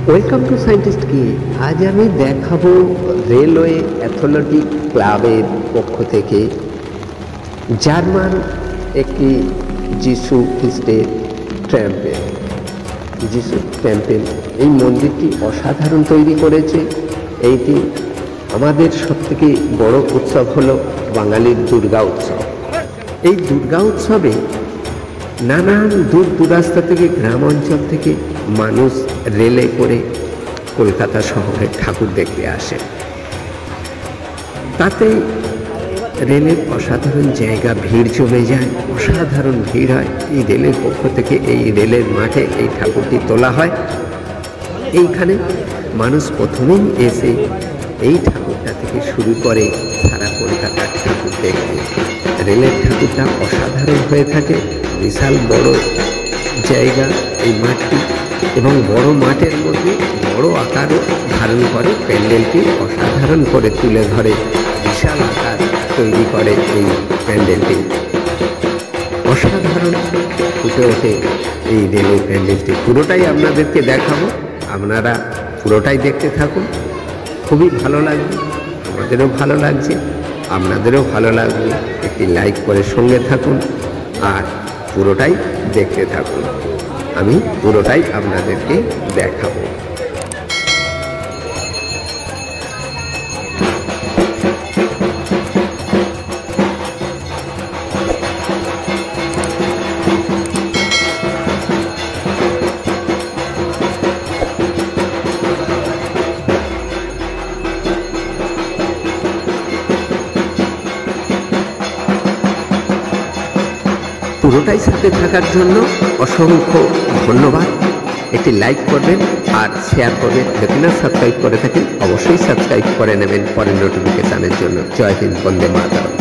Welcome to scientist কি। আজ আমি দেখাবো রেলওয়ে অ্যাথলেটিক ক্লাবের পক্ষ থেকে জার্মান একটি যিশু খ্রিস্টের টেম্পল। যিশু টেম্পল, এই মন্দিরটি অসাধারণ তৈরি করেছে। এইটি আমাদের সবথেকে বড় উৎসব হলো বাঙালির দুর্গা উৎসব। এই দুর্গা উৎসবে নানান দূর দূরাস্তা থেকে, গ্রাম অঞ্চল থেকে মানুষ রেলে করে কলকাতা শহরে ঠাকুর দেখতে আসে। তাতে রেলের অসাধারণ জায়গা, ভিড় জমে যায়, অসাধারণ ভিড় হয়। এই রেলের পক্ষ থেকে এই রেলের মাঠে এই ঠাকুরটি তোলা হয়। এইখানে মানুষ প্রথমেই এসে এই ঠাকুরটা থেকে শুরু করে সারা কলকাতার ঠাকুর দেখতে। রেলের ঠাকুরটা অসাধারণ হয়ে থাকে, বিশাল বড় জায়গা এই মাঠটি, এবং বড় মাঠের মধ্যে বড় আকারও ধারণ করে। প্যান্ডেলটি অসাধারণ করে তুলে ধরে, বিশাল আকার তৈরি করে এই প্যান্ডেলটি। অসাধারণ ফুটে ওঠে এই রেলের প্যান্ডেলটি। পুরোটাই আপনাদেরকে দেখাবো, আপনারা পুরোটাই দেখতে থাকুন। খুবই ভালো লাগবে, আমাদেরও ভালো লাগছে, আপনাদেরও ভালো লাগবে। একটি লাইক করে সঙ্গে থাকুন আর পুরোটাই দেখতে থাকুন। আমি পুরোটাই আপনাদেরকে দেখাবো। পুরোটাই সাথে থাকার জন্য অসংখ্য ধন্যবাদ। একটি লাইক করবেন আর শেয়ার করবেন। যদি না সাবস্ক্রাইব করে থাকেন অবশ্যই সাবস্ক্রাইব করে নেবেন পরের নোটিফিকেশানের জন্য। জয় হিন্দ, বন্দে মাতরম।